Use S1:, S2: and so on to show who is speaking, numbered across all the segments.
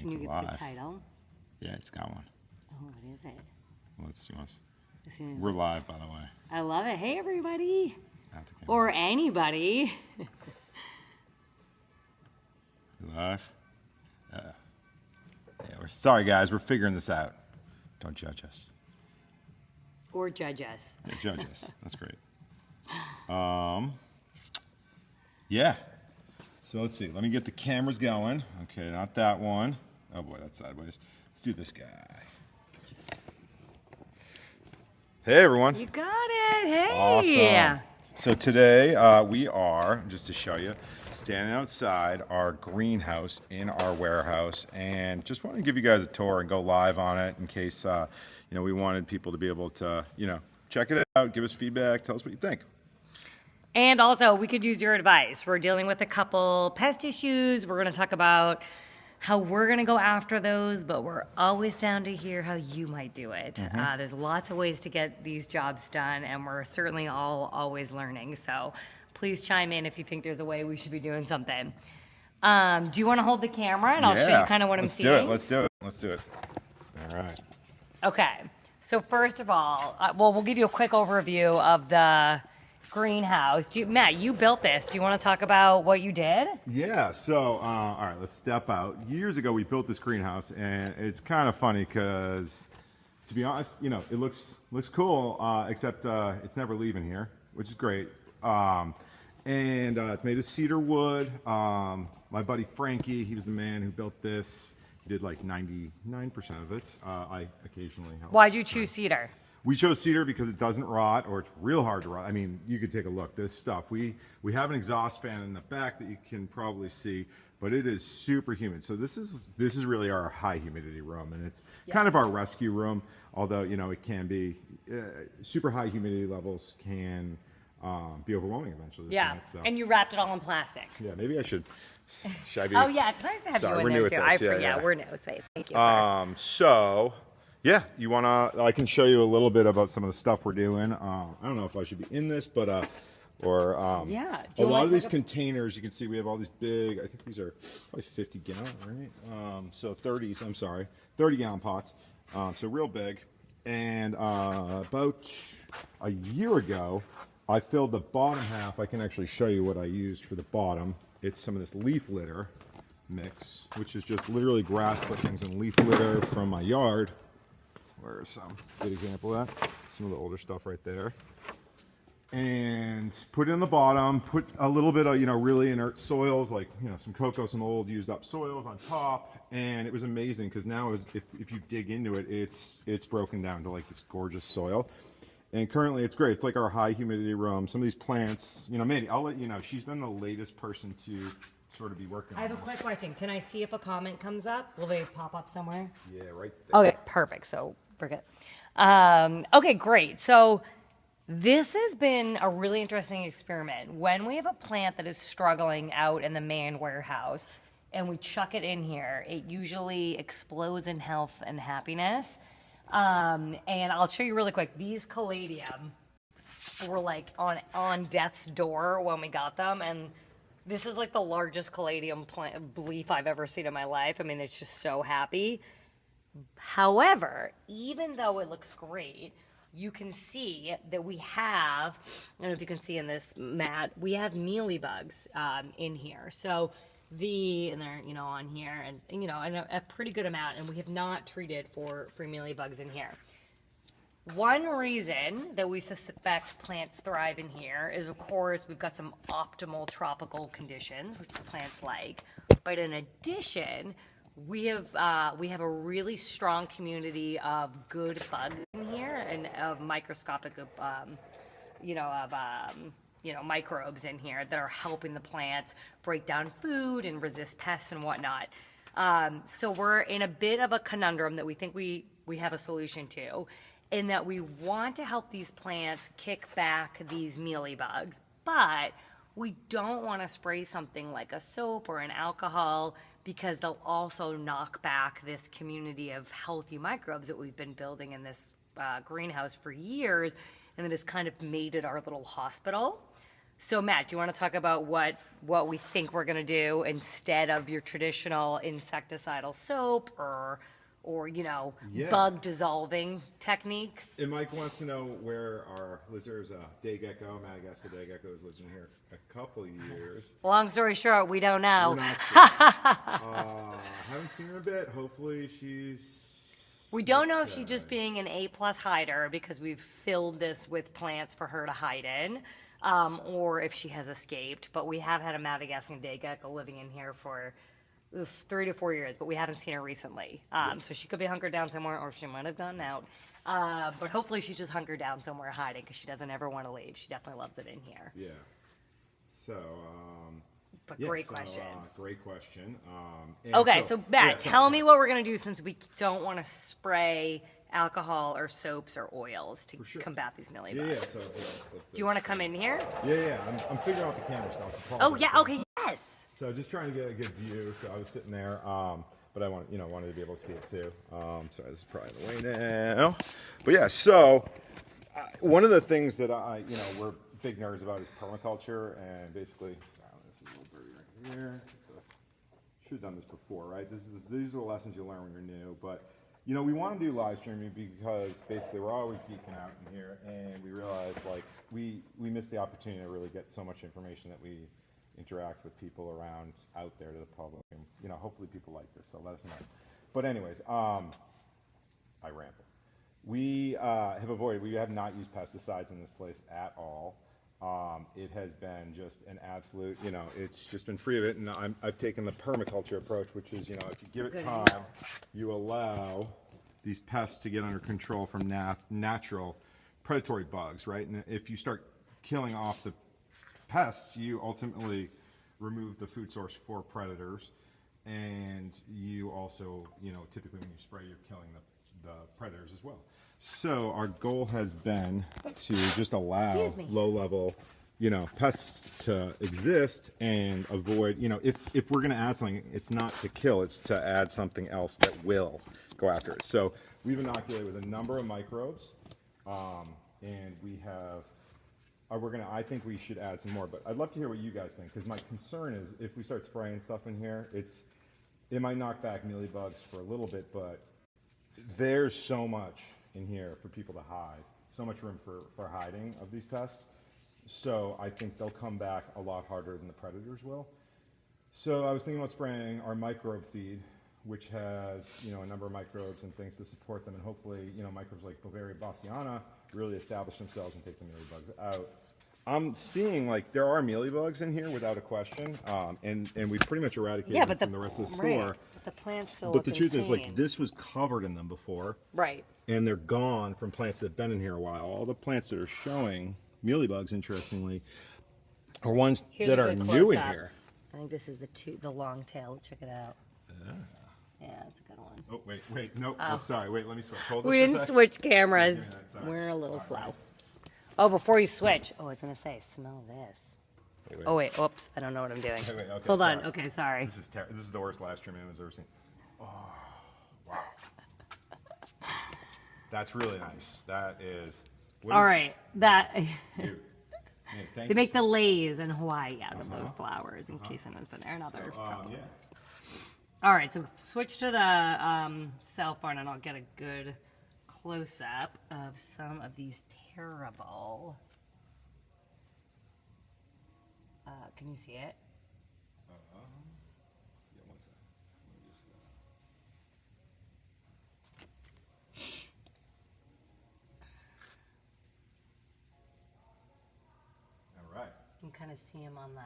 S1: Can you give
S2: live.
S1: me the title?
S2: Yeah, it's got one.
S1: Oh, what is it?
S2: Let's do us. We're live, by the way.
S1: I love it. Hey, everybody.
S2: Not the cameras.
S1: Or anybody.
S2: Live. Yeah, sorry, guys. We're figuring this out. Don't judge us.
S1: Or judge us.
S2: Yeah, judge us. That's great. Yeah. So let's see. Let me get the cameras going. Okay, not that one. Oh boy, that's sideways. Let's do this guy. Hey, everyone.
S1: You got it. Hey.
S2: Awesome. So today we are, just to show you, standing outside our greenhouse in our warehouse, and just want to give you guys a tour and go live on it in case we wanted people to be able to check it out, give us feedback, tell us what you think.
S1: And also, we could use your advice. We're dealing with a couple pest issues. We're going to talk about how we're going to go after those, but we're always down to hear how you might do it.
S2: Mm-hmm.
S1: There's lots of ways to get these jobs done, and we're certainly all always learning. So please chime in if you think there's a way we should be doing something. Do you want to hold the camera, and I'll show you kind of what I'm seeing?
S2: Let's do it. All right.
S1: Okay. So first of all, we'll give you a quick overview of the greenhouse. Matt, you built this. Do you want to talk about what you did?
S2: Yeah, so, all right, let's step out. Years ago, we built this greenhouse, and it's kind of funny because, to be honest, it looks cool, except it's never leaving here, which is great. And it's made of cedar wood. My buddy Frankie, he was the man who built this. He did like 99% of it. I occasionally help.
S1: Why'd you choose cedar?
S2: We chose cedar because it doesn't rot, or it's real hard to rot. I mean, you could take a look. This stuff, we have an exhaust fan in the back that you can probably see, but it is super humid. So this is really our high humidity room, and it's kind of our rescue room. Although it can be super high humidity levels can be overwhelming eventually.
S1: Yeah, and you wrapped it all in plastic.
S2: Yeah, maybe I should. Should I be?
S1: Oh yeah, it's nice to have you in there too. I forget. We're new. Say thank you.
S2: So. Yeah, I can show you a little bit about some of the stuff we're doing. I don't know if I should be in this, but a lot of these containers, you can see we have all these big, I think these are probably 50 gallon, right? So 30 gallon pots. So real big. And about a year ago, I filled the bottom half. I can actually show you what I used for the bottom. It's some of this leaf litter mix, which is just literally grass clippings and leaf litter from my yard. Where's some good example of that? Some of the older stuff right there. And put it in the bottom, put a little bit of, really inert soils, like, some cocoa, some old used up soils on top. And it was amazing because now if you dig into it, it's broken down to like this gorgeous soil. And currently it's great. It's like our high humidity room. Some of these plants, Mandy, I'll let you know, she's been the latest person to sort of be working on
S1: I have a quick question. Can I see if a comment comes up? Will they pop up somewhere?
S2: Yeah, right there.
S1: Okay, perfect. So forget. Okay, great. So this has been a really interesting experiment. When we have a plant that is struggling out in the main warehouse and we chuck it in here, it usually explodes in health and happiness. And I'll show you really quick. These caladium were like on death's door when we got them, and this is like the largest caladium leaf I've ever seen in my life. I mean, it's just so happy. However, even though it looks great, you can see that we have, I don't know if you can see in this, Matt, we have mealybugs in here. So and they're, on here, and a pretty good amount, and we have not treated for mealybugs in here. One reason that we suspect plants thrive in here is, of course, we've got some optimal tropical conditions, which the plants like. But in addition, we have a really strong community of good bugs in here, and of microscopic, microbes in here that are helping the plants break down food and resist pests and whatnot. So we're in a bit of a conundrum that we think we have a solution to, in that we want to help these plants kick back these mealybugs, but we don't want to spray something like a soap or an alcohol because they'll also knock back this community of healthy microbes that we've been building in this greenhouse for years, and that has kind of made it our little hospital. So Matt, do you want to talk about what we think we're going to do instead of your traditional insecticidal soap or bug dissolving techniques?
S2: And Mike wants to know where our lizard's day gecko, Madagascar day gecko, has lived in here a couple of years.
S1: Long story short, we don't know.
S2: We're not sure. Haven't seen her a bit. Hopefully she's...
S1: We don't know if she's just being an A+ hider because we've filled this with plants for her to hide in, or if she has escaped. But we have had a Madagascar day gecko living in here for 3 to 4 years, but we haven't seen her recently. So she could be hunkered down somewhere, or she might have gone out. But hopefully she's just hunkered down somewhere hiding because she doesn't ever want to leave. She definitely loves it in here.
S2: Yeah. So,
S1: But great question.
S2: Great question.
S1: Okay, so Matt, tell me what we're going to do since we don't want to spray alcohol or soaps or oils to combat these mealybugs.
S2: Yeah. So,
S1: do you want to come in here?
S2: Yeah. I'm figuring out the camera stuff.
S1: Oh, yeah. Okay, yes.
S2: So just trying to get a good view. So I was sitting there, but I wanted to be able to see it too. Sorry, this is probably the way now. But yeah, so one of the things that we're big nerds about is permaculture, and basically, this is a little birdie right here. Should have done this before, right? These are the lessons you learn when you're new. But we want to do live streaming because basically we're always geeking out in here, and we realize we miss the opportunity to really get so much information that we interact with people around out there to the public, and hopefully people like this, so let us know. But anyways, I ramble. We have not used pesticides in this place at all. It has been just an absolute, it's just been free of it, and I've taken the permaculture approach, which is, if you give it time, you allow these pests to get under control from natural predatory bugs, right? And if you start killing off the pests, you ultimately remove the food source for predators, and you also, typically when you spray, you're killing the predators as well. So our goal has been to just allow low-level, pests to exist and avoid, if we're going to add something, it's not to kill, it's to add something else that will go after it. So we've inoculated with a number of microbes, and we have. I think we should add some more, but I'd love to hear what you guys think, because my concern is if we start spraying stuff in here, it might knock back mealybugs for a little bit, but there's so much in here for people to hide, so much room for hiding of these pests. So I think they'll come back a lot harder than the predators will. So I was thinking about spraying our microbe feed, which has a number of microbes and things to support them, and hopefully microbes like Bavaria bassiana really establish themselves and take the mealybugs out. I'm seeing there are mealybugs in here without a question, and we pretty much eradicated them from the rest of the store.
S1: Right. But the plants still.
S2: But the truth is, this was covered in them before,
S1: right?
S2: And they're gone from plants that have been in here a while. All the plants that are showing mealybugs, interestingly, are ones that are new in here.
S1: I think this is the long tail. Check it out. Yeah, it's a good one.
S2: Oh, wait, no, sorry, wait, let me switch. Hold this
S1: we didn't switch cameras. We're a little slow. Oh, before you switch, I was gonna say, smell this.
S2: Wait.
S1: Oh wait, oops, I don't know what I'm doing.
S2: Okay,
S1: Hold
S2: sorry.
S1: on. Okay, sorry.
S2: This is the worst live stream anyone's ever seen. Oh, wow. That's really nice. That is.
S1: All right, that.
S2: Dude.
S1: They make the leis in Hawaii out of those flowers, in case anyone's been there. Another trouble.
S2: Yeah.
S1: All right, so switch to the cell phone, and I'll get a good close-up of some of these terrible. Can you see it?
S2: Yeah, one second. Let me just, All right.
S1: You can kind of see them on the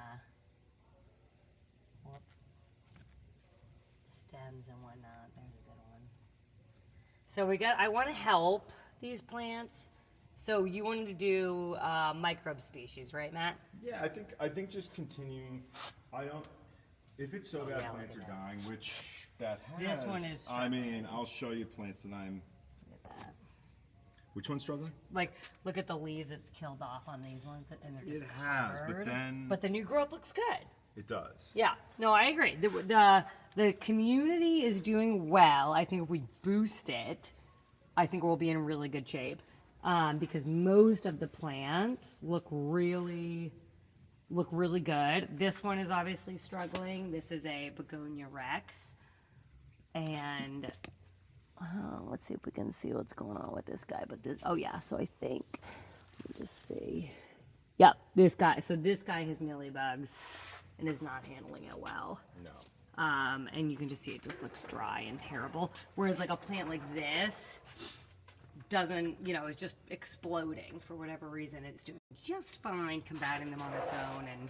S1: stems and whatnot. There's a good one. So I want to help these plants. So you wanted to do microbe species, right, Matt?
S2: Yeah, I think just continuing. If it's so bad plants are dying, which that has.
S1: This one is.
S2: I'll show you plants that I'm.
S1: Look at that.
S2: Which one's struggling?
S1: Look at the leaves it's killed off on these ones, and they're just
S2: covered.
S1: But the new growth looks good.
S2: It does.
S1: Yeah. No, I agree. The community is doing well. I think if we boost it, I think we'll be in really good shape. Because most of the plants look really look really good. This one is obviously struggling. This is a Begonia Rex. And let's see if we can see what's going on with this guy. But this, oh yeah, so I think, let me just see. Yep, this guy. So this guy has mealybugs and is not handling it well.
S2: No.
S1: And you can just see it just looks dry and terrible. Whereas like a plant like this doesn't, you know, is just exploding for whatever reason. It's doing just fine combating them on its own. And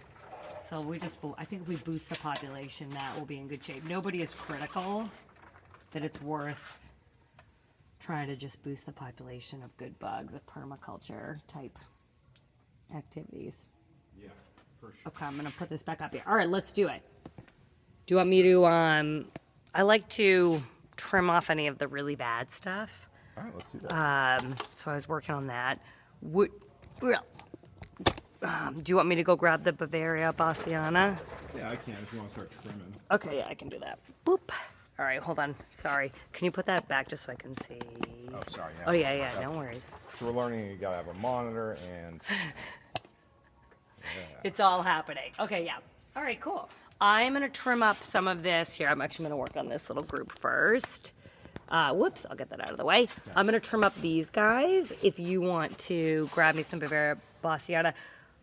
S1: so we just, I think if we boost the population, that will be in good shape. Nobody is critical that it's worth trying to just boost the population of good bugs, of permaculture type activities.
S2: Yeah, for sure.
S1: Okay, I'm gonna put this back up here. All right, let's do it. Do you want me to, I like to trim off any of the really bad stuff.
S2: All right, let's do that.
S1: So I was working on that. Do you want me to go grab the Bavaria Bassiana?
S2: Yeah, I can if you want to start trimming.
S1: Okay, yeah, I can do that. Boop. All right, hold on. Sorry. Can you put that back just so I can see?
S2: Oh, sorry. Yeah.
S1: Oh, yeah, no worries.
S2: So we're learning you got to have a monitor and...
S1: It's all happening. Okay, yeah. All right, cool. I'm going to trim up some of this here. I'm actually going to work on this little group first. Whoops, I'll get that out of the way. Yeah. I'm going to trim up these guys. If you want to grab me some Bavaria Bassiana.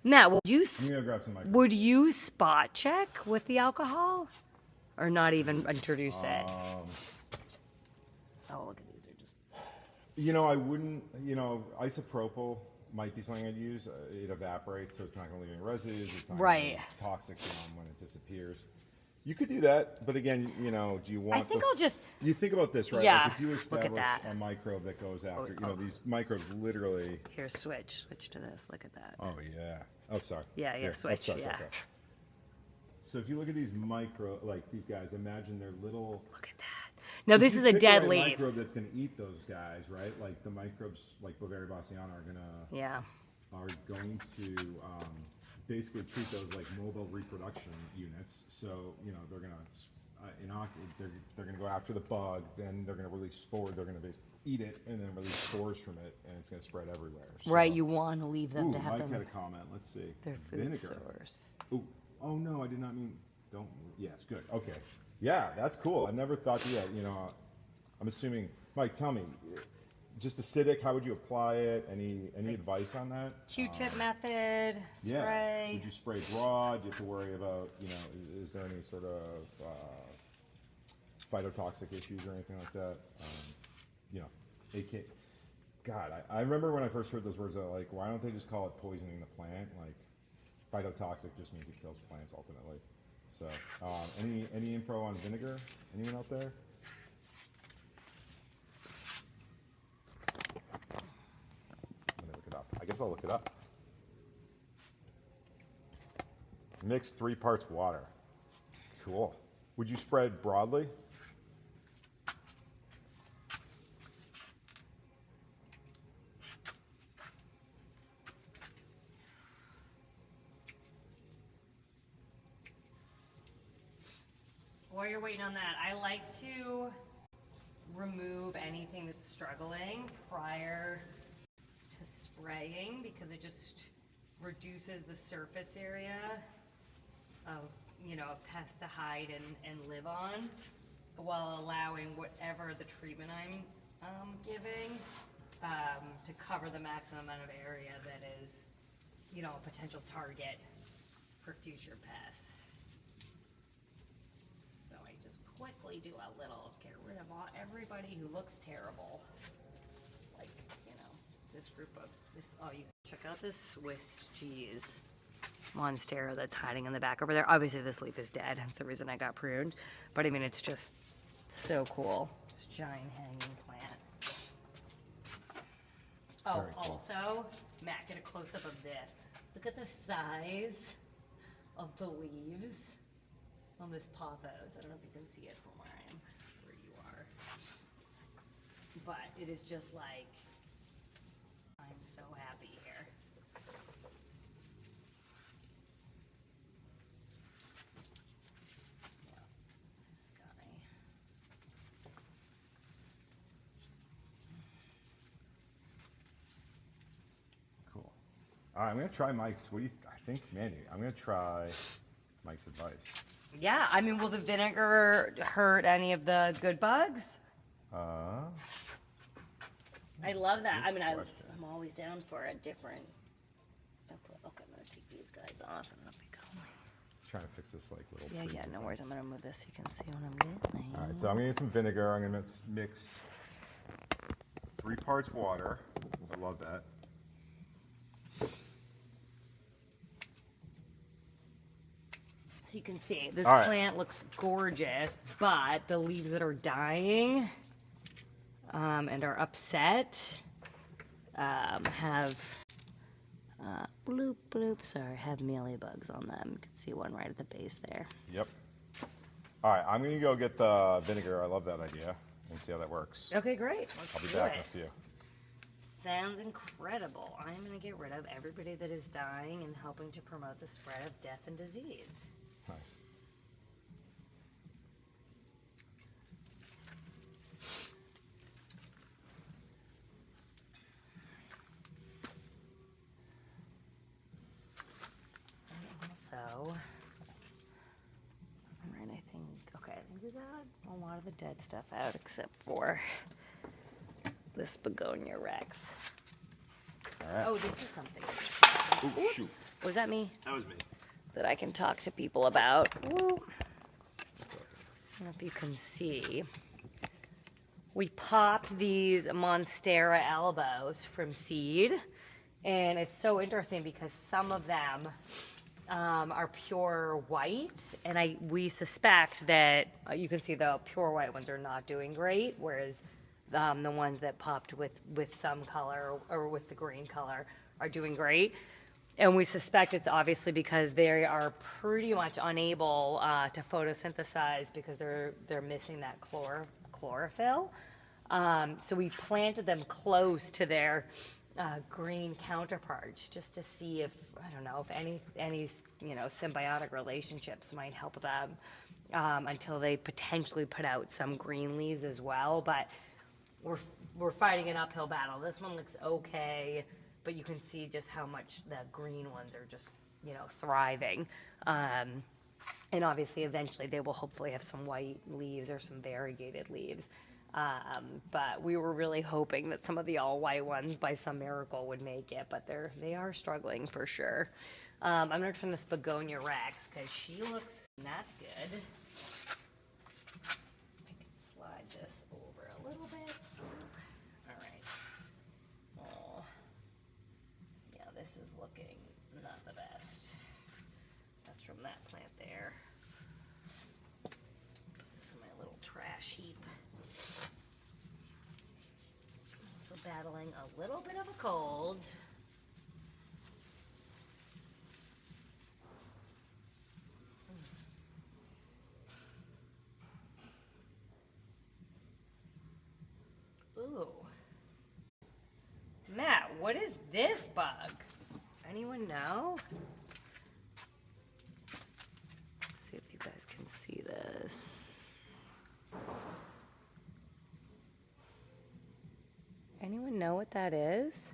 S1: Matt, would you spot check with the alcohol? Or not even introduce it? Oh, look at these. Are just...
S2: You know, I wouldn't, you know, isopropyl might be something I'd use. It evaporates, so it's not going to leave any residues. It's not going to be toxic when it disappears. You could do that, but again, you know, do you want?
S1: I think I'll just.
S2: You think about this, right?
S1: Yeah.
S2: Like if you establish a microbe that goes after, you know, these microbes literally.
S1: Here, switch to this. Look at that.
S2: Oh yeah. Oh, sorry.
S1: Yeah,
S2: Here.
S1: switch.
S2: Sorry. So if you look at these like these guys, imagine they're little.
S1: Look at that. Now this is a dead leaf.
S2: Microbe that's going to eat those guys, right? Like the microbes, like Bavaria Bassiana, are going to basically treat those like mobile reproduction units. So you know they're going to they're going to go after the bug, then they're going to release spores. They're going to eat it and then release spores from it, and it's going to spread everywhere. So,
S1: right, you want to leave them to have
S2: Mike
S1: them.
S2: Had a comment. Let's see.
S1: Their food source.
S2: Ooh. Oh no, I did not mean. Don't. Yes, good. Okay. Yeah, that's cool. I never thought that. You know, I'm assuming. Mike, tell me, just acidic. How would you apply it? Any advice on that?
S1: Q-tip method. Spray.
S2: Yeah. Would you spray broad? Do you have to worry about? You know, is there any sort of phytotoxic issues or anything like that? You know, God, I remember when I first heard those words. Like, why don't they just call it poisoning the plant? Like, phytotoxic just means it kills plants ultimately. So, any info on vinegar? Anyone out there? Let me look it up. I guess I'll look it up. Mix 3 parts water. Cool. Would you spread broadly?
S1: While you're waiting on that, I like to remove anything that's struggling prior to spraying because it just reduces the surface area of, you know, a pest to hide and live on while allowing whatever the treatment I'm giving to cover the maximum amount of area that is, you know, a potential target for future pests. Quickly do a little, get rid of everybody who looks terrible. Like, you know, this group of this. Oh, you can check out this Swiss cheese monstera that's hiding in the back over there. Obviously, this leaf is dead. That's the reason I got pruned. But I mean, it's just so cool. This giant hanging plant. Oh, cool. Also, Matt, get a close up of this. Look at the size of the leaves on this pothos. I don't know if you can see it from where you are. But it is just like, I'm so happy here. Yeah, this guy.
S2: Cool. All right, I'm gonna try Mike's. What do you? think, Mandy, I'm going to try Mike's advice.
S1: Yeah, I mean, will the vinegar hurt any of the good bugs? I love that. I mean, I'm always down for a different. Okay, I'm gonna take these guys off and I'll be going.
S2: Trying to fix this like little.
S1: Yeah, no worries. I'm gonna move this so you can see what I'm doing.
S2: All right, so I'm gonna get some vinegar. I'm gonna mix 3 parts water. I love that.
S1: So you can see this plant looks gorgeous, but the leaves that are dying and are upset have bloop bloop. Sorry, have mealybugs on them. You can see one right at the base there.
S2: Yep. All right, I'm gonna go get the vinegar. I love that idea, and see how that works.
S1: Okay, great.
S2: I'll be back in a few.
S1: Sounds incredible. I'm gonna get rid of everybody that is dying and helping to promote the spread of death and disease.
S2: Nice.
S1: So, all right, I think we got a lot of the dead stuff out except for this begonia rex.
S2: All right.
S1: Oh, this is something.
S2: Ooh,
S1: Oops.
S2: shoot.
S1: Was that me?
S2: That was me.
S1: That I can talk to people about. Ooh. I don't know if you can see. We popped these Monstera elbows from seed, and it's so interesting because some of them are pure white, and we suspect that you can see the pure white ones are not doing great, whereas the ones that popped with some color or with the green color are doing great. And we suspect it's obviously because they are pretty much unable to photosynthesize because they're missing that chlorophyll. So we planted them close to their green counterparts just to see if, I don't know, if any symbiotic relationships might help them until they potentially put out some green leaves as well. But we're fighting an uphill battle. This one looks okay, but you can see just how much the green ones are just, thriving. And obviously, eventually, they will hopefully have some white leaves or some variegated leaves. But we were really hoping that some of the all-white ones, by some miracle, would make it. But they are struggling for sure. I'm going to turn this begonia rex because she looks not good. I can slide this over a little bit. All right. Oh. Yeah, this is looking not the best. That's from that plant there. This is my little trash heap. Also battling a little bit of a cold. Ooh. Matt, what is this bug? Anyone know? Let's see if you guys can see this. Anyone know what that is?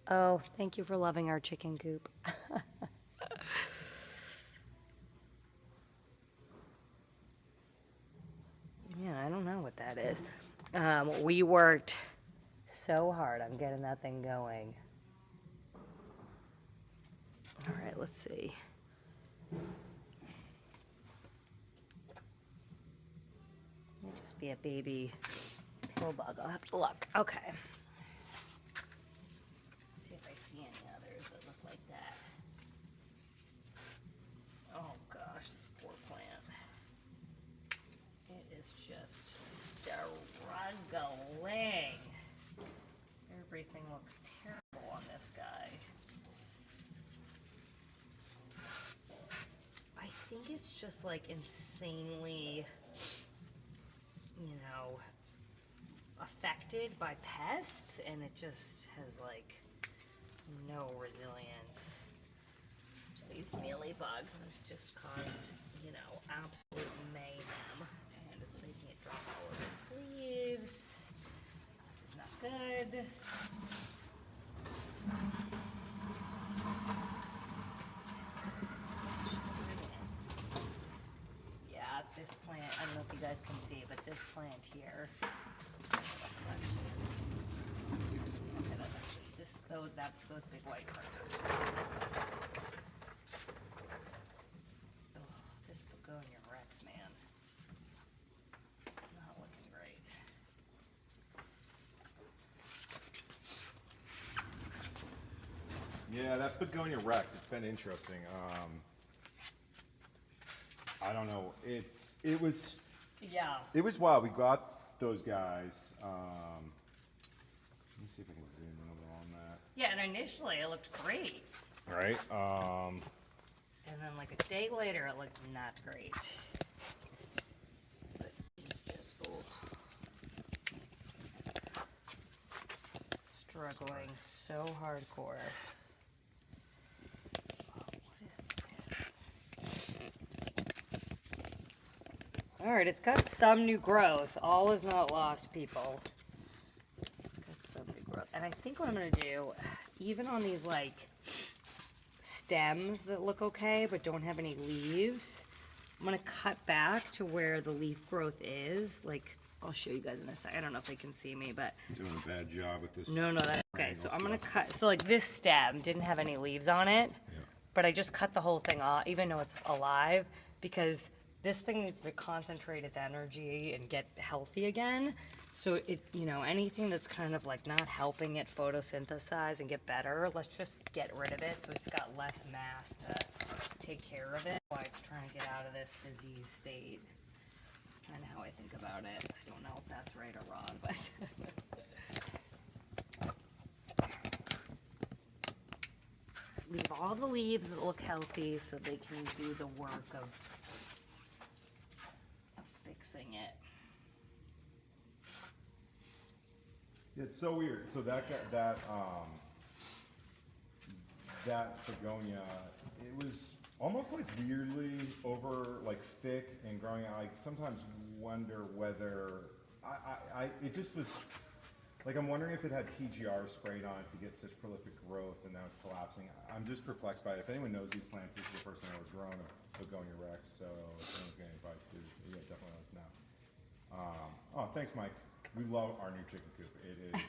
S1: Oh, thank you for loving our chicken coop. Yeah, I don't know what that is. We worked so hard on getting that thing going. All right, let's see. May just be a baby pill bug. I'll have to look. Okay. Let's see if I see any others that look like that. Oh gosh, this poor plant. It is just struggling. Everything looks terrible on this guy. I think it's just like insanely, affected by pests, and it just has like no resilience to these mealybugs, and it's just caused, absolute mayhem, and it's making it drop all over its leaves. It's not good. this plant, I don't know if you guys can see, but this plant here. Okay, that's actually those big white parts are this begonia rex, man. Not looking great.
S2: Yeah, that begonia rex, it's been interesting. I don't know. It was wild. We got those guys. Let me see if I can zoom in a little on that.
S1: Yeah, and initially it looked great.
S2: Right.
S1: And then like a day later it looked not great. But he's just struggling so hardcore. All right, it's got some new growth. All is not lost, people. It's got some new growth. And I think what I'm going to do, even on these, like, stems that look okay but don't have any leaves, I'm going to cut back to where the leaf growth is. Like, I'll show you guys in a second. I don't know if they can see me, but...
S2: I'm doing a bad job with this.
S1: No, that's okay. So I'm going to cut... So, like, this stem didn't have any leaves on it, but I just cut the whole thing off, even though it's alive, because... This thing needs to concentrate its energy and get healthy again. So it, anything that's kind of like not helping it photosynthesize and get better, let's just get rid of it so it's got less mass to take care of it. Why it's trying to get out of this disease state. That's kind of how I think about it. I don't know if that's right or wrong, but leave all the leaves that look healthy so they can do the work of fixing it.
S2: Yeah, it's so weird. So that begonia, it was almost like weirdly over like thick and growing out. I sometimes wonder whether it just was like, I'm wondering if it had PGR sprayed on it to get such prolific growth and now it's collapsing. I'm just perplexed by it. If anyone knows these plants, this is the first time I've grown a begonia rex, so if anyone's getting advice, yeah, definitely let us know. Oh, thanks, Mike. We love our new chicken coop. It is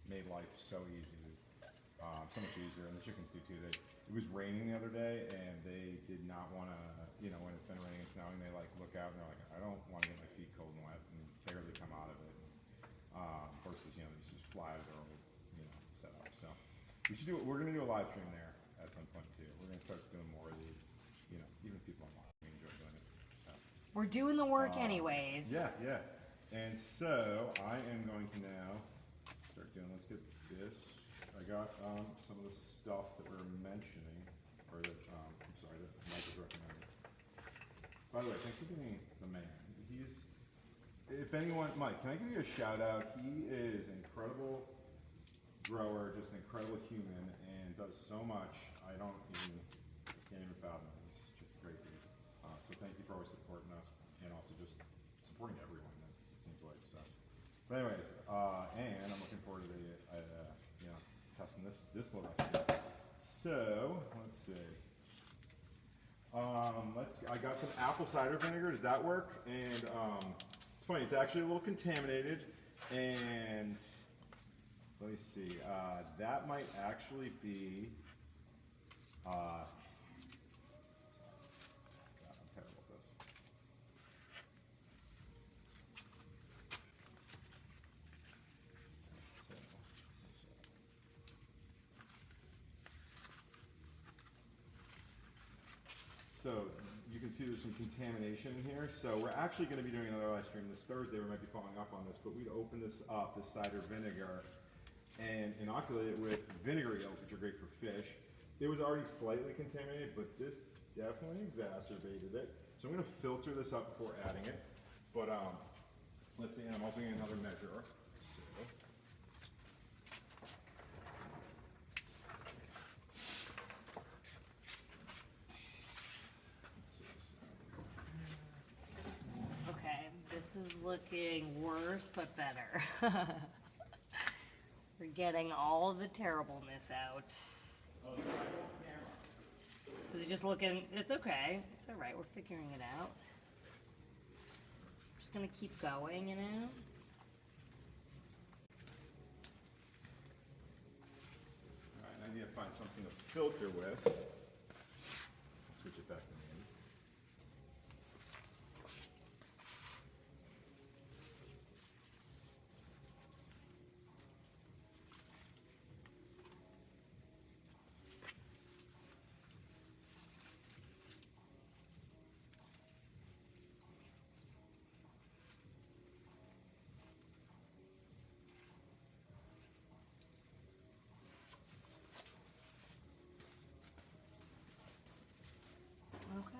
S2: made life so easy, so much easier, and the chickens do too. It was raining the other day, and they did not want to, when it's been raining and snowing, they like look out and they're like, I don't want to get my feet cold and wet, and barely come out of it. Versus, these just fly out of their old, setup. So we're going to do a live stream there at some point too. We're going to start doing more of these, even people online, we enjoy doing it. So.
S1: We're doing the work anyways.
S2: Yeah. And so I am going to now start doing, let's get this. I got some of the stuff that we're mentioning, or that, I'm sorry, that Mike was recommending. By the way, thanks for giving the man. If anyone, Mike, can I give you a shout out? He is an incredible grower, just an incredible human, and does so much. I can't even fathom it. He's just a great dude. So thank you for always supporting us, and also just supporting everyone. It seems like so. But anyways, and I'm looking forward to the testing this little recipe. So let's see. I got some apple cider vinegar. Does that work? And it's funny. It's actually a little contaminated, and let me see. That might actually be. God, I'm terrible at this. So you can see there's some contamination in here. So we're actually going to be doing another live stream this Thursday. We might be following up on this, but we'd open this up, this cider vinegar, and inoculate it with vinegar eels, which are great for fish. It was already slightly contaminated, but this definitely exacerbated it. So I'm going to filter this up before adding it. But let's see, and I'm also getting another measurer. So.
S1: This is looking worse but better. We're getting all of the terribleness out. Is it just looking, it's okay. It's all right, we're figuring it out. Just gonna keep going, you know?
S2: Alright, I need to find something to filter with. Switch it back to me.
S1: Okay.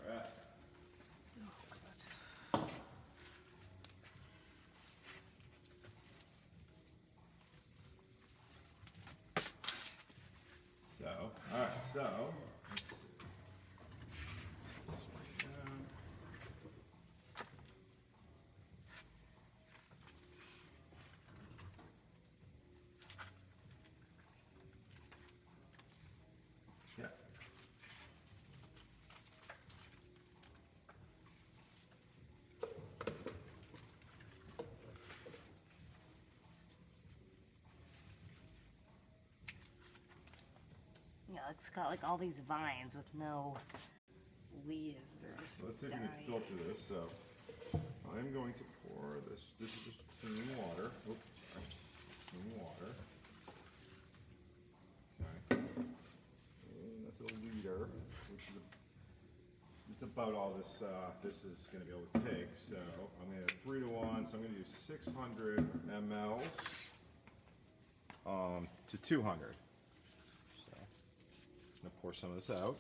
S2: Alright. So, alright, so let's see. This one down. Yeah.
S1: Yeah, it's got like all these vines with no leaves that are just
S2: So let's see if we
S1: dying.
S2: can filter this. So I'm going to pour this. This is just clean water. Oops, sorry. Clean water. Okay. And that's a liter, which is it's about all this this is going to be able to take. So I'm going to 3 to 1. So I'm going to use 600 mLs to 200. So I'm going to pour some of this out.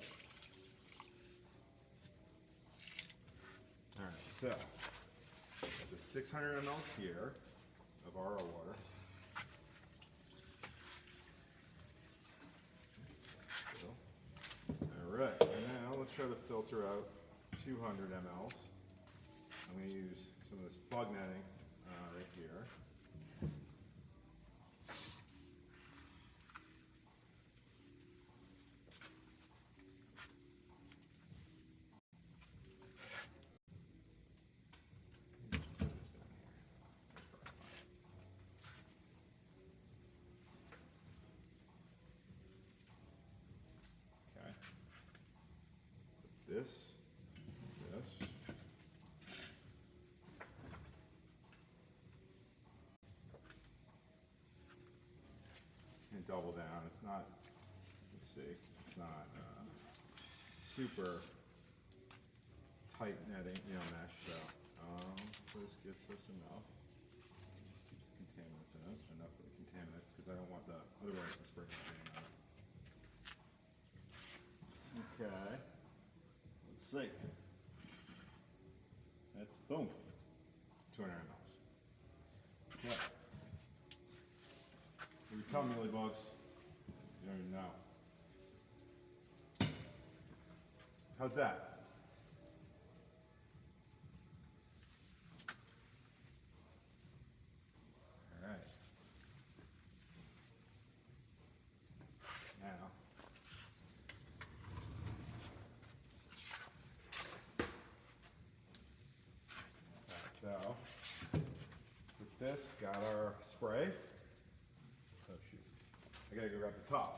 S2: All right, so got the 600 mLs here of RO water. All right, now let's try to filter out 200 mLs. I'm going to use some of this bug netting right here. Okay. This. And double down. It's not, let's see, it's not super tight netting, mesh. So this gets us enough. Keeps the contaminants in it. Enough for the contaminants because I don't want the otherwise the spray getting on it. Okay. Let's see. That's boom. 200 mLs. Okay. Here we come, mealybugs. You don't even know. How's that? All right. Now. So, with this, got our spray. Oh shoot. I gotta go grab the top.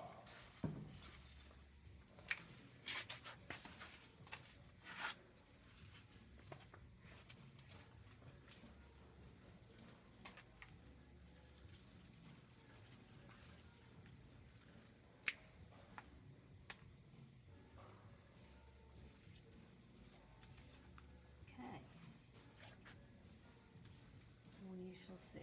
S1: shall see.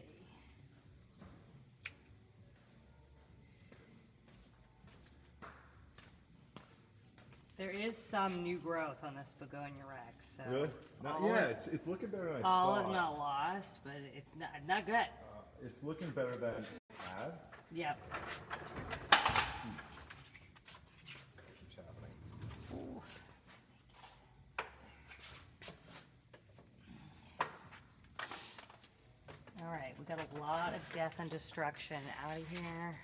S1: There is some new growth on this begonia Rex. So
S2: Really? Yeah, it's looking better than I
S1: all
S2: thought.
S1: is not lost, but it's not good.
S2: It's looking better than it had.
S1: Yep.
S2: Keeps happening.
S1: Ooh. All right, we got a lot of death and destruction out of here.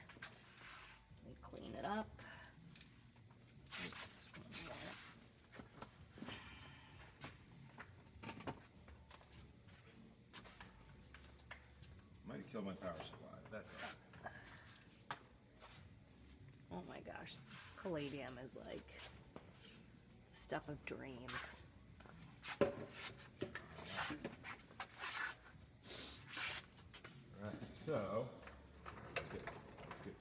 S1: Let me clean it up. Oops.
S2: Might have killed my power supply. That's all.
S1: Oh my gosh, this caladium is like the stuff of dreams.
S2: Alright, so let's get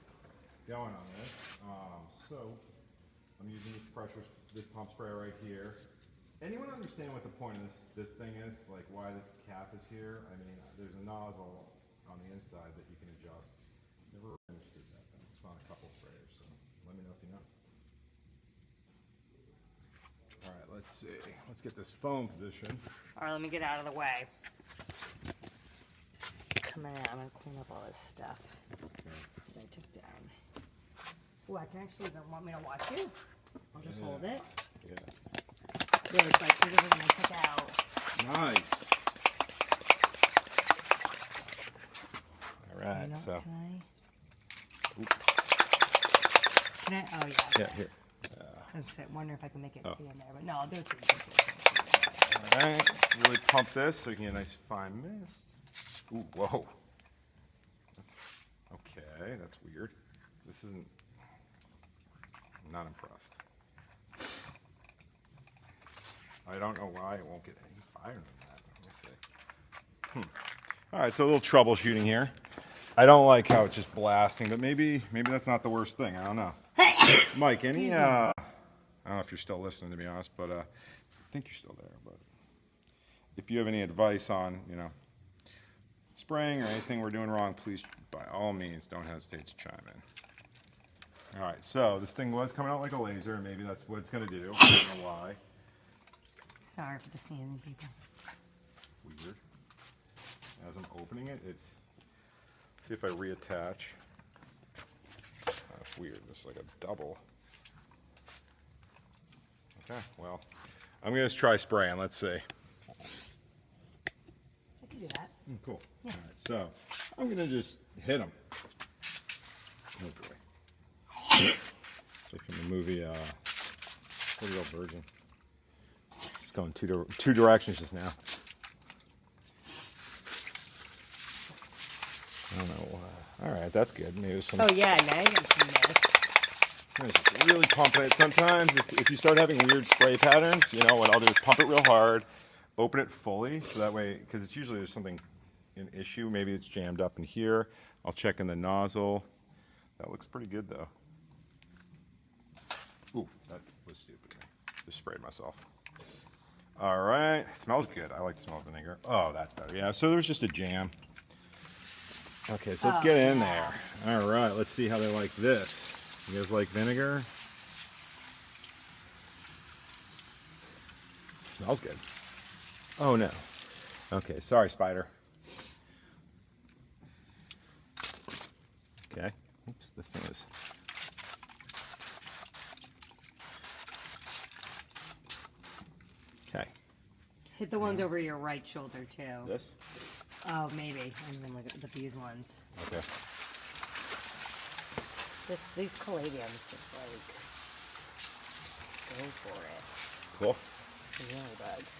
S2: going on this. So I'm using this pump sprayer right here. Anyone understand what the point of this thing is? Like why this cap is here? I mean, there's a nozzle on the inside that you can adjust. Never understood that though. It's on a couple sprayers, so let me know if you know. All right, let's see. Let's get this foam position.
S1: All right, let me get out of the way. Come on, I'm gonna clean up all this stuff that I took down. Oh, I can actually, don't want me to watch you? I'll just hold it.
S2: Yeah.
S1: There's like two that we're gonna take out.
S2: Nice. All right,
S1: You know,
S2: so.
S1: Can I? Oh, yeah.
S2: Yeah, here.
S1: I was wondering if I can make it see in there, but no, I'll do it so you can see it.
S2: All right, really pump this so you can get a nice fine mist. Ooh, whoa. Okay, that's weird. This isn't, I'm not impressed. I don't know why it won't get any fire in that. We'll see. All right, so a little troubleshooting here. I don't like how it's just blasting, but maybe that's not the worst thing. I don't know. Mike, any, I don't know if you're still listening, to be honest, but I think you're still there. But if you have any advice on, you know, spraying or anything we're doing wrong, please, by all means, don't hesitate to chime in. All right, so this thing was coming out like a laser. Maybe that's what it's going to do. I don't know why.
S1: Sorry for the sneezing, people.
S2: Weird. As I'm opening it, let's see if I reattach. That's weird. This is like a double. Okay, well, I'm going to try spraying. Let's see.
S1: I can do that.
S2: Cool. Yeah. All right, so I'm going to just hit them. Oh, boy. It's like from the movie 40-Year-Old Virgin. It's going two directions just now. I don't know. All right, that's good. Maybe there's some.
S1: Oh, yeah, now you can see this.
S2: Just really pumping it. Sometimes if you start having weird spray patterns, you know what I'll do is pump it real hard, open it fully, so that way, because it's usually there's something, an issue. Maybe it's jammed up in here. I'll check in the nozzle. That looks pretty good though. Ooh, that was stupid. Just sprayed myself. All right, it smells good. I like the smell of vinegar. Oh, that's better. Yeah, so there's just a jam. Okay, so let's get in there. All right, let's see how they like this. You guys like vinegar? Smells good. Oh no. Okay, sorry, spider. Okay. Oops, this thing is. Okay.
S1: Hit the ones over your right shoulder, too.
S2: This?
S1: Oh, maybe. And then look at these ones.
S2: Okay.
S1: These caladiums just like go for it.
S2: Cool.
S1: Really bugs.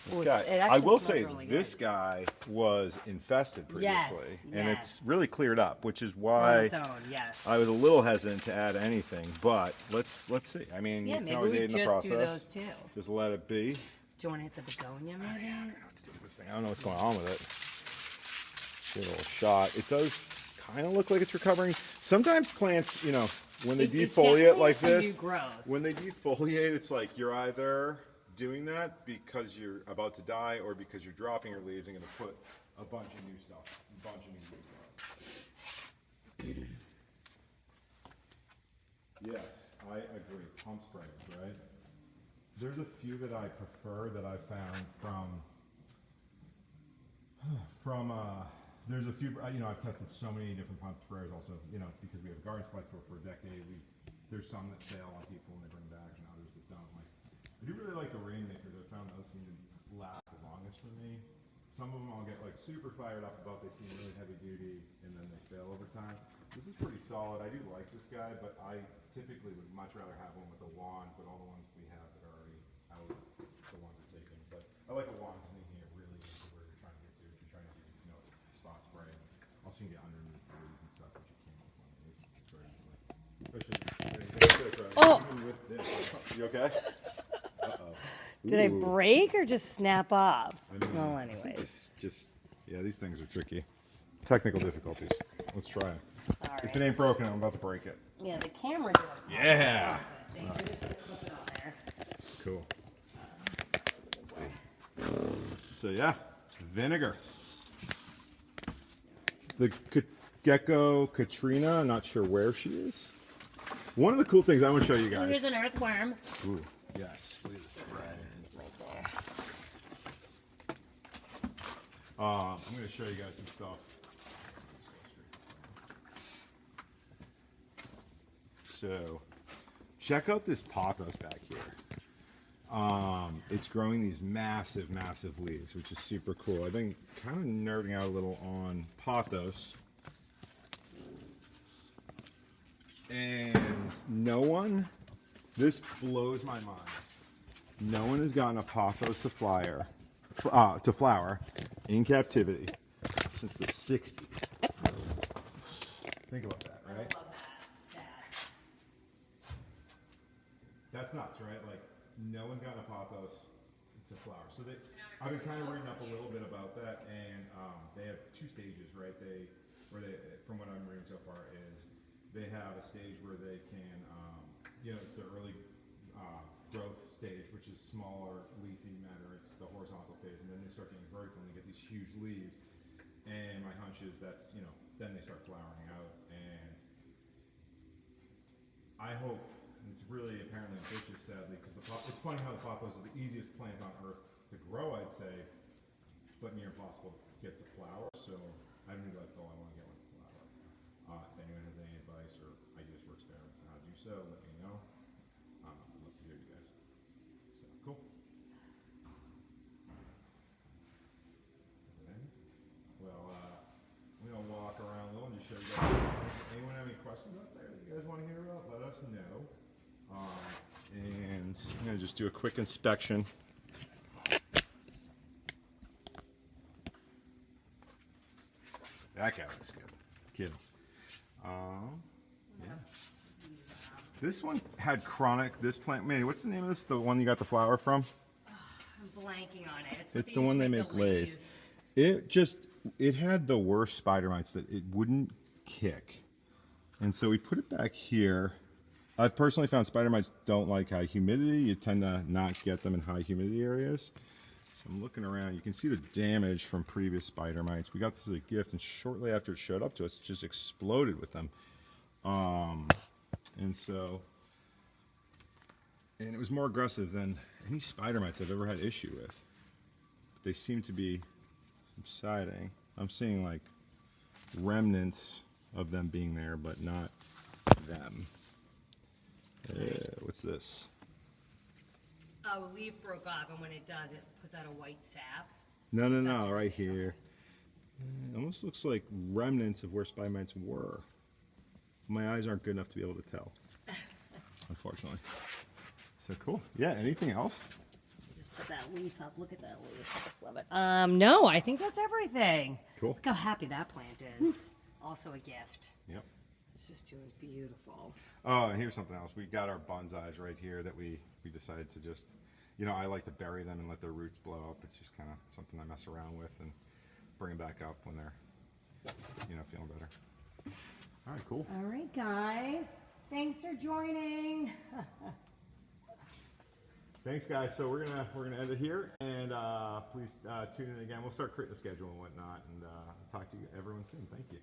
S2: This
S1: Ooh,
S2: guy,
S1: it
S2: I
S1: actually
S2: will
S1: smells
S2: say
S1: really
S2: this
S1: good.
S2: guy was infested previously, and
S1: yes.
S2: it's really cleared up, which is
S1: On
S2: why
S1: its own, yes.
S2: I was a little hesitant to add anything. But let's see. I mean,
S1: Yeah,
S2: you can
S1: maybe
S2: always
S1: we
S2: aid in the
S1: just
S2: process.
S1: do those too.
S2: Just let it be.
S1: Do you want to hit the begonia, maybe?
S2: I don't know what to do with this thing. I don't know what's going on with it. Give it a little shot. It does kind of look like it's recovering. Sometimes plants, you know, when they defoliate like this, when they defoliate, it's like you're either doing that because you're about to die or because you're dropping your leaves and going to put a bunch of new stuff. A bunch of new stuff. Yes, I agree. Pump sprays, right? There's a few that I prefer that I found there's a few, I've tested so many different pump sprayers also, because we have a garden supply store for a decade. There's some that sail on people and they bring back and others that don't. Like, I do really like the Rainmakers. I found those seem to last the longest for me. Some of them I'll get like super fired up about. They seem really heavy duty and then they fail over time. This is pretty solid. I do like this guy, but I typically would much rather have one with a wand, but all the ones we have that are already out, the ones are taken. But I like a wand because then you can get really into where you're trying to get to. If you're trying to do, spot spray. Also you can get underneath the leaves and stuff, which you can't with one of these very easily.
S1: Oh!
S2: With this. You okay? Uh-oh.
S1: Did I break or just snap off? Well, anyways.
S2: Yeah, these things are tricky. Technical difficulties. Let's try it.
S1: Sorry.
S2: If it ain't broken, I'm about to break it.
S1: Yeah, the camera did it.
S2: Yeah.
S1: Thank you. Put it on there.
S2: Cool. So yeah, vinegar. The gecko Katrina, I'm not sure where she is. One of the cool things I want to show you guys.
S1: Here's an earthworm.
S2: Ooh, yes. Look at this spread.
S1: Right there.
S2: I'm going to show you guys some stuff. So, check out this pothos back here. It's growing these massive, massive leaves, which is super cool. I've been kind of nerding out a little on pothos. And this blows my mind. No one has gotten a pothos to flower in captivity since the 60s. Think about that, right?
S1: I love that.
S2: That's nuts, right? Like, no one's gotten a pothos to flower. So I've been kind of reading up a little bit about that, and they have two stages, right? From what I'm reading so far, is they have a stage where they can, it's the early growth stage, which is smaller leafy matter. It's the horizontal phase, and then they start getting vertical and they get these huge leaves. And my hunch is that's, then they start flowering out. And I hope, and it's really apparently ambitious, sadly, because it's funny how the pothos is the easiest plant on earth to grow, I'd say, but near impossible to get to flower. So I have a new life goal. I want to get one to flower. If anyone has any advice or ideas for experiments on how to do so, let me know. I'd love to hear you guys. So cool. We're gonna walk around a little and just show you guys. Anyone have any questions out there that you guys want to hear about? Let us know. And I'm gonna just do a quick inspection. That guy looks good. Kid. Yeah. This one had chronic. This plant, Manny, what's the name of this? The one you got the flower from?
S1: I'm blanking on it.
S2: It's the one they make glaze. It had the worst spider mites that it wouldn't kick. And so we put it back here. I've personally found spider mites don't like high humidity. You tend to not get them in high humidity areas. So I'm looking around. You can see the damage from previous spider mites. We got this as a gift, and shortly after it showed up to us, it just exploded with them. And it was more aggressive than any spider mites I've ever had issue with. They seem to be subsiding. I'm seeing like remnants of them being there, but not them.
S1: Nice.
S2: What's this?
S1: A leaf broke off, and when it does, it puts out a white sap.
S2: No, right here. It almost looks like remnants of where spider mites were. My eyes aren't good enough to be able to tell, unfortunately. So cool. Yeah, anything else?
S1: Just put that leaf up. Look at that leaf. I just love it. No, I think that's everything.
S2: Cool.
S1: Look how happy that plant is. Also a gift.
S2: Yep.
S1: It's just doing beautiful.
S2: Oh, and here's something else. We got our bonsais right here that we decided to just, I like to bury them and let their roots blow up. It's just kind of something I mess around with and bring them back up when they're, feeling better. All right, cool.
S1: All right, guys. Thanks for joining.
S2: Thanks, guys. So we're gonna end it here, and please tune in again. We'll start creating the schedule and whatnot, and talk to you everyone soon. Thank you.